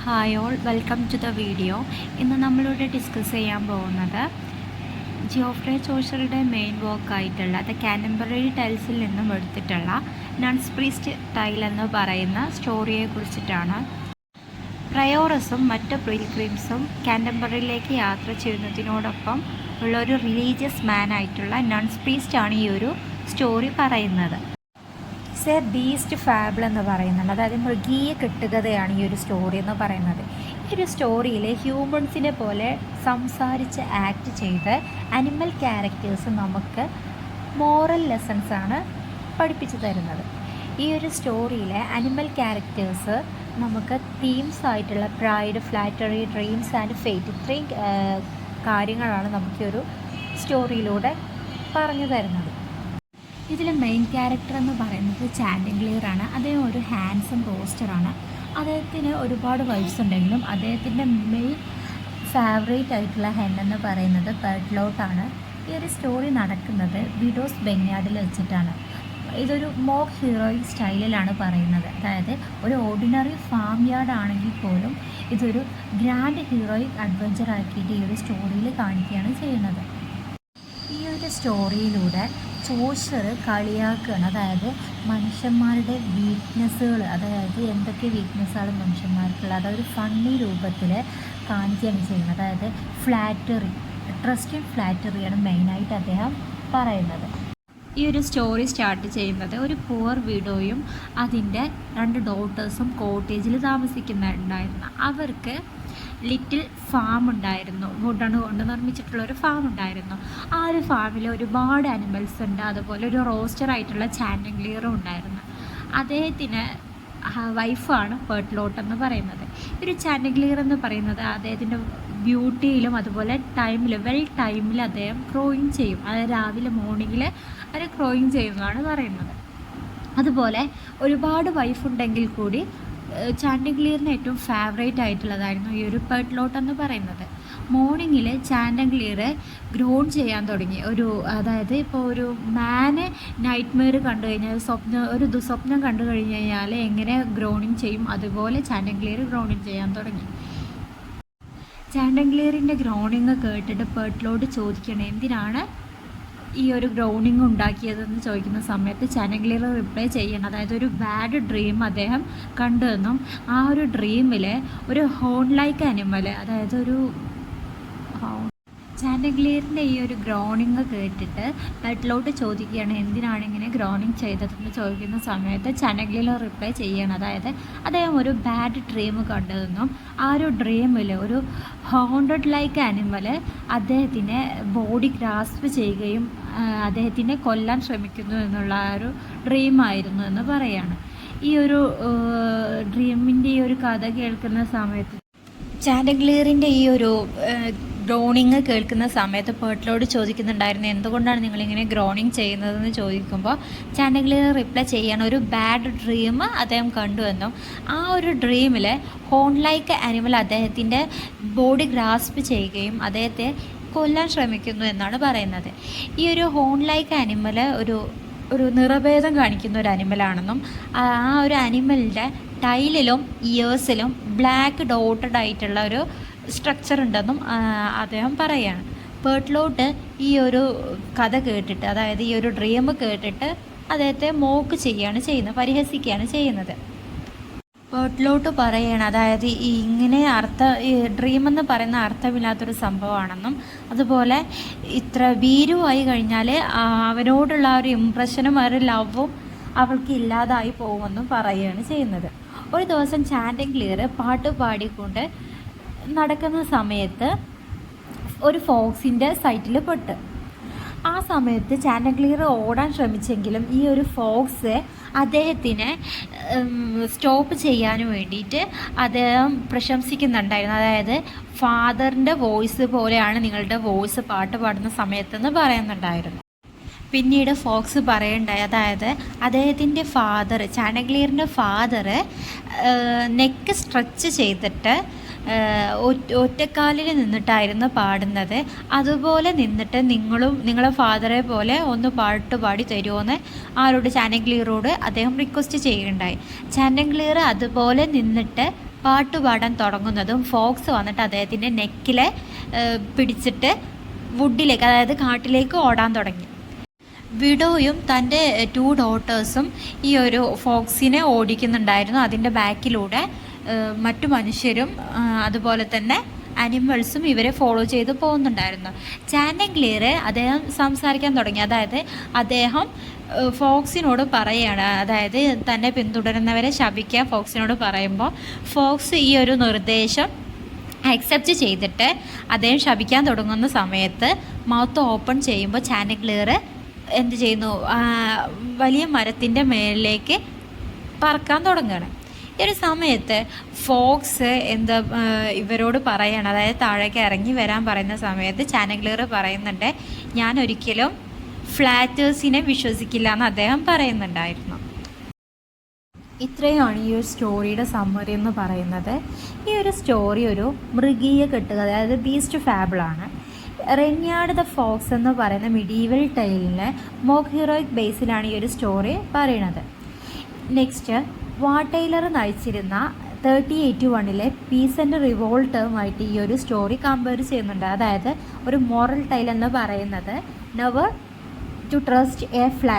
Hi all, welcome to the video. ഇന്ന് നമ്മളിവിടെ discuss ചെയ്യാൻ പോകുന്നത് ജിയോഫ്രെ ചോഷറുടെ മെയിൻ വർക്കായിട്ടുള്ള ദ കാൻറ്റംബററി ടൈൽസിൽ നിന്നും എടുത്തിട്ടുള്ള നൺസ് പ്രീസ്റ്റ് ടൈൽ എന്ന് പറയുന്ന സ്റ്റോറിയെ കുറിച്ചിട്ടാണ്. പ്രയോറസും മറ്റ് പിൽഗ്രിംസും കാൻറ്റംബററിയിലേക്ക് യാത്ര ചെയ്യുന്നതിനോടൊപ്പം ഉള്ള ഒരു റിലീജിയസ് മാൻ ആയിട്ടുള്ള നൺസ് പ്രീസ്റ്റ് ആണ് ഈ ഒരു സ്റ്റോറി പറയുന്നത്. ബീസ്റ്റ് ഫാബിൾ എന്ന് പറയുന്നത്, അതായത് മൃഗീയ കെട്ടുകഥയാണ് ഈ ഒരു സ്റ്റോറി എന്ന് പറയുന്നത്. ഈ ഒരു സ്റ്റോറിയിൽ ഹ്യൂമൻസിനെ പോലെ സംസാരിച്ച് ആക്ട് ചെയ്ത് അനിമൽ ക്യാരക്ടേഴ്സ് നമുക്ക് മോറൽ ലെസൺസാണ് പഠിപ്പിച്ചു തരുന്നത്. ഈ ഒരു സ്റ്റോറിയിലെ അനിമൽ ക്യാരക്ടേഴ്സ് നമുക്ക് തീംസ് ആയിട്ടുള്ള pride, flattery, dreams and fate, ഇത്രയും കാര്യങ്ങളാണ് നമുക്കൊരു സ്റ്റോറിയിലൂടെ പറഞ്ഞു തരുന്നത്. ഇതിലെ മെയിൻ ക്യാരക്ടർ എന്ന് പറയുന്നത് ചാൻഡിഗ്ലിയർ ആണ്. അദ്ദേഹം ഒരു ഹാൻസം റോസ്റ്ററാണ്. അദ്ദേഹത്തിന് ഒരുപാട് വൈഫ്സ് ഉണ്ടെങ്കിലും അദ്ദേഹത്തിൻ്റെ മെയിൻ ഫേവറേറ്റ് ആയിട്ടുള്ള ഹെൻ എന്ന് പറയുന്നത് പെർട്ട്ലോട്ടാണ്. ഈ ഒരു സ്റ്റോറി നടക്കുന്നത് വിഡോസ് ബെന്യാർഡിൽ വെച്ചിട്ടാണ്. ഇതൊരു മോക്ക് ഹീറോയിക് സ്റ്റൈലിലാണ് പറയുന്നത്. അതായത് ഒരു ഓർഡിനറി ഫാം യാർഡ് ആണെങ്കിൽ പോലും ഇതൊരു ഗ്രാൻഡ് ഹീറോയിക് അഡ്വഞ്ചർ ആക്കിയിട്ട് ഈ ഒരു സ്റ്റോറിയിൽ കാണിക്കുകയാണ് ചെയ്യുന്നത്. ഈ ഒരു സ്റ്റോറിയിലൂടെ ചോഷർ കളിയാക്കുകയാണ്. അതായത് മനുഷ്യന്മാരുടെ വീക്ക്നെസ്സുകൾ, അതായത് എന്തൊക്കെ വീക്ക്നെസ്സാണ് മനുഷ്യന്മാർക്കുള്ളത്, അതൊരു ഫണ്ണി രൂപത്തിൽ കാണിക്കുകയാണ് ചെയ്യുന്നത്. അതായത് ഫ്ലാറ്ററി, ട്രസ്റ്റ് ആൻഡ് ഫ്ലാറ്ററിയാണ് മെയിനായിട്ട് അദ്ദേഹം പറയുന്നത്. ഈ ഒരു സ്റ്റോറി സ്റ്റാർട്ട് ചെയ്യുന്നത് ഒരു പുവർ വിഡോയും അതിൻ്റെ 2 ഡോട്ടേഴ്സും കോട്ടേജിൽ താമസിക്കുന്നുണ്ടായിരുന്നു. അവർക്ക് ലിറ്റിൽ ഫാം ഉണ്ടായിരുന്നു. വുഡണ് കൊണ്ട് നിർമ്മിച്ചിട്ടുള്ളൊരു ഫാം ഉണ്ടായിരുന്നു. ആ ഒരു ഫാമിൽ ഒരുപാട് അനിമൽസ് ഉണ്ട്. അതുപോലെ ഒരു റോസ്റ്ററായിട്ടുള്ള ചാൻഡിഗ്ലിയറും ഉണ്ടായിരുന്നു. അദ്ദേഹത്തിന് വൈഫാണ് പെർട്ട്ലോട്ട് എന്ന് പറയുന്നത്. ഒരു ചാൻഡിഗ്ലിയർ എന്ന് പറയുന്നത് അദ്ദേഹത്തിൻ്റെ ബ്യൂട്ടിയിലും അതുപോലെ ടൈമിൽ അദ്ദേഹം ക്രോയിങ് ചെയ്യും. അതായത് രാവിലെ മോർണിംഗിൽ അവർ ക്രോയിങ് ചെയ്യുന്നതാണ് പറയുന്നത്. അതുപോലെ ഒരുപാട് വൈഫ് ഉണ്ടെങ്കിൽ കൂടി ചാൻഡിഗ്ലിയറിന് ഏറ്റവും ഫേവറേറ്റ് ആയിട്ടുള്ളതായിരുന്നു ഈ ഒരു പെർട്ട്ലോട്ട് എന്ന് പറയുന്നത്. മോർണിംഗിൽ ചാൻഡിഗ്ലിയർ ഗ്രോൺ ചെയ്യാൻ തുടങ്ങി. അതായത് ഇപ്പോൾ ഒരു മാന് നൈറ്റ്മെയർ കണ്ടു കഴിഞ്ഞാൽ, ഒരു ദുസ്വപ്നം കണ്ടു കഴിഞ്ഞ് കഴിഞ്ഞാൽ എങ്ങനെ ഗ്രോണിങ് ചെയ്യും, അതുപോലെ ചാൻഡിഗ്ലിയർ ഗ്രോണിങ് ചെയ്യാൻ തുടങ്ങി. ചാൻഡിഗ്ലിയറിൻ്റെ ഗ്രോണിങ് കേട്ടിട്ട് പെർട്ട്ലോട്ട് ചോദിക്കണം എന്തിനാണ് ഈ ഒരു ഗ്രൗണ്ടിങ് ഉണ്ടാക്കിയതെന്ന് ചോദിക്കുന്ന സമയത്ത് ചാൻഡിഗ്ലിയർ റിപ്ലൈ ചെയ്യണം. അതായത് ഒരു ബാഡ് ഡ്രീം അദ്ദേഹം കണ്ടുവെന്നും ആ ഒരു ഡ്രീമിൽ ഒരു ഹോൺ ലൈക്ക് അനിമൽ, അതായത് ഒരു ചാൻഡിഗ്ലിയറിൻ്റെ ഈ ഒരു ഗ്രോണിങ് കേട്ടിട്ട് പെർട്ട്ലോട്ട് ചോദിക്കുകയാണ് എന്തിനാണ് ഇങ്ങനെ ഗ്രോണിങ് ചെയ്തതെന്ന് ചോദിക്കുന്ന സമയത്ത് ചാൻഡിഗ്ലിയർ റിപ്ലൈ ചെയ്യണം. അതായത് അദ്ദേഹം ഒരു ബാഡ് ഡ്രീം കണ്ടതെന്നും ആ ഒരു ഡ്രീമിൽ ഒരു ഹോണ്ടഡ് ലൈക്ക് ആനിമൽ അദ്ദേഹത്തിനെ ബോഡി ഗ്രാസ്പ് ചെയ്യുകയും അദ്ദേഹത്തിനെ കൊല്ലാൻ ശ്രമിക്കുന്നു എന്നുള്ള ഒരു ഡ്രീമായിരുന്നു എന്ന് പറയാണ്. ഈ ഒരു ഡ്രീമിൻ്റെ ഈ ഒരു കഥ കേൾക്കുന്ന സമയത്ത് ചാൻഡിഗ്ലിയറിൻ്റെ ഈ ഒരു ഗ്രോണിങ് കേൾക്കുന്ന സമയത്ത് പെർട്ട്ലോട്ട് ചോദിക്കുന്നുണ്ടായിരുന്നു എന്തുകൊണ്ടാണ് നിങ്ങളിങ്ങനെ ഗ്രോണിങ് ചെയ്യുന്നതെന്ന് ചോദിക്കുമ്പോൾ ചാൻഡിഗ്ലിയർ റിപ്ലൈ ചെയ്യണം ഒരു ബാഡ് ഡ്രീം അദ്ദേഹം കണ്ടുവെന്നും ആ ഒരു ഡ്രീമിൽ ഹോൺ ലൈക്ക് ആനിമൽ അദ്ദേഹത്തിൻ്റെ ബോഡി ഗ്രാസ്പ് ചെയ്യുകയും അദ്ദേഹത്തെ കൊല്ലാൻ ശ്രമിക്കുന്നു എന്നാണ് പറയുന്നത്. ഈ ഒരു ഹോൺ ലൈക്ക് ആനിമൽ ഒരു നിറഭേദം കാണിക്കുന്ന ഒരു അനിമലാണെന്നും ആ ഒരു അനിമലിൻ്റെ ടൈലിലും ഇയേഴ്സിലും ബ്ലാക്ക് ഡോട്ടഡ് ആയിട്ടുള്ള ഒരു സ്ട്രക്ചർ ഉണ്ടെന്നും അദ്ദേഹം പറയുകയാണ്. പെർട്ട്ലോട്ട് ഈ ഒരു കഥ കേട്ടിട്ട്, അതായത് ഈ ഒരു ഡ്രീം കേട്ടിട്ട് അദ്ദേഹത്തെ മോക്ക് ചെയ്യുകയാണ് ചെയ്യുന്നത്, പരിഹസിക്കുകയാണ് ചെയ്യുന്നത്. പെർട്ട്ലോട്ട് പറയുകയാണ് അതായത് ഇങ്ങനെ ഈ ഡ്രീം എന്ന് പറയുന്ന അർത്ഥമില്ലാത്തൊരു സംഭവമാണെന്നും അതുപോലെ ഇത്ര ഭീരുവായി കഴിഞ്ഞാൽ അവനോടുള്ള ഒരു ഇംപ്രഷനും ഒരു ലവും അവൾക്ക് ഇല്ലാതായി പോകുമെന്നും പറയുകയാണ് ചെയ്യുന്നത്. ഒരു ദിവസം ചാൻഡിഗ്ലിയർ പാട്ട് പാടിക്കൊണ്ട് നടക്കുന്ന സമയത്ത് ഒരു ഫോക്സിൻ്റെ സൈറ്റിൽ പെട്ട്. ആ സമയത്ത് ചാൻഡിഗ്ലിയർ ഓടാൻ ശ്രമിച്ചെങ്കിലും ഈ ഒരു ഫോക്സ് അദ്ദേഹത്തിനെ സ്റ്റോപ്പ് ചെയ്യാൻ വേണ്ടിയിട്ട് അദ്ദേഹം പ്രശംസിക്കുന്നുണ്ടായിരുന്നു. അതായത് ഫാദറിൻ്റെ വോയിസ് പോലെയാണ് നിങ്ങളുടെ വോയിസ് പാട്ട് പാടുന്ന സമയത്തെന്ന് പറയുന്നുണ്ടായിരുന്നു. പിന്നീട് ഫോക്സ് പറയുണ്ടായി, അതായത് അദ്ദേഹത്തിൻ്റെ ഫാദർ, ചാൻഡിഗ്ലിയറിൻ്റെ ഫാദർ നെക്ക് സ്ട്രെച്ച് ചെയ്തിട്ട് ഒറ്റക്കാലിൽ നിന്നിട്ടായിരുന്നു പാടുന്നത്. അതുപോലെ നിന്നിട്ട് നിങ്ങളെ ഫാദറെ പോലെ ഒന്ന് പാട്ട് പാടി തരുമോയെന്ന് ആരോട് ചാൻഡിഗ്ലിയറോട് അദ്ദേഹം റിക്വസ്റ്റ് ചെയ്യുകയുണ്ടായി. ചാൻഡിഗ്ലിയർ അതുപോലെ നിന്നിട്ട് പാട്ട് പാടാൻ തുടങ്ങുന്നതും ഫോക്സ് വന്നിട്ട് അദ്ദേഹത്തിൻ്റെ നെക്കിലെ പിടിച്ചിട്ട് വുഡിലേക്ക്, അതായത് കാട്ടിലേക്ക് ഓടാൻ തുടങ്ങി. വിഡോയും തൻ്റെ 2 ഡോട്ടേഴ്സും ഈ ഒരു ഫോക്സിനെ ഓടിക്കുന്നുണ്ടായിരുന്നു. അതിൻ്റെ ബാക്കിലൂടെ മറ്റു മനുഷ്യരും അതുപോലെ തന്നെ അനിമൽസും ഇവരെ ഫോളോ ചെയ്ത് പോകുന്നുണ്ടായിരുന്നു. ചാൻഡ്ലിയർ അദ്ദേഹം സംസാരിക്കാൻ തുടങ്ങി. അതായത് അദ്ദേഹം ഫോക്സിനോട് പറയുകയാണ്, അതായത് തന്നെ പിന്തുടരുന്നവരെ ശപിക്കാൻ ഫോക്സിനോട് പറയുമ്പോൾ ഫോക്സ് ഈ ഒരു നിർദ്ദേശം അക്സെപ്റ്റ് ചെയ്തിട്ട് അദ്ദേഹം ശപിക്കാൻ തുടങ്ങുന്ന സമയത്ത് മൗത്ത് ഓപ്പൺ ചെയ്യുമ്പോൾ ചാൻഡ്ലിയർ എന്ത് ചെയ്യുന്നു, വലിയ മരത്തിൻ്റെ മേളിലേക്ക് പറക്കാൻ തുടങ്ങുകയാണ്. ഈ ഒരു സമയത്ത് ഫോക്സ് ഇവരോട് പറയണം, അതായത് താഴേക്ക് ഇറങ്ങി വരാൻ പറയുന്ന സമയത്ത് ചാൻഡ്ലിയർ പറയുന്നുണ്ട്, ഞാൻ ഒരിക്കലും ഫ്ലാറ്റേഴ്സിനെ വിശ്വസിക്കില്ല എന്ന് അദ്ദേഹം പറയുന്നുണ്ടായിരുന്നു. ഇത്രയാണ് ഈ ഒരു സ്റ്റോറിയുടെ സമ്മറി എന്ന് പറയുന്നത്. ഈ ഒരു സ്റ്റോറി ഒരു മൃഗീയ കെട്ടുക, അതായത് ബീസ്റ്റ് ഫാബിളാണ്. റെന്യാർഡ് ദ ഫോക്സ് എന്ന് പറയുന്ന മിഡീവൽ ടൈലിന് മോക്ക് ഹീറോയിക് ബേസിലാണ് ഈ ഒരു സ്റ്റോറി പറയുന്നത്. നെക്സ്റ്റ്, വാട്ടൈലർ നയിച്ചിരുന്ന 3081 പീസ് ആൻഡ് റിവോൾട്ടുമായിട്ട് ഈ ഒരു സ്റ്റോറി കമ്പയർ ചെയ്യുന്നുണ്ട്. അതായത് ഒരു മോറൽ ടൈൽ എന്ന് പറയുന്നത് never to trust a flat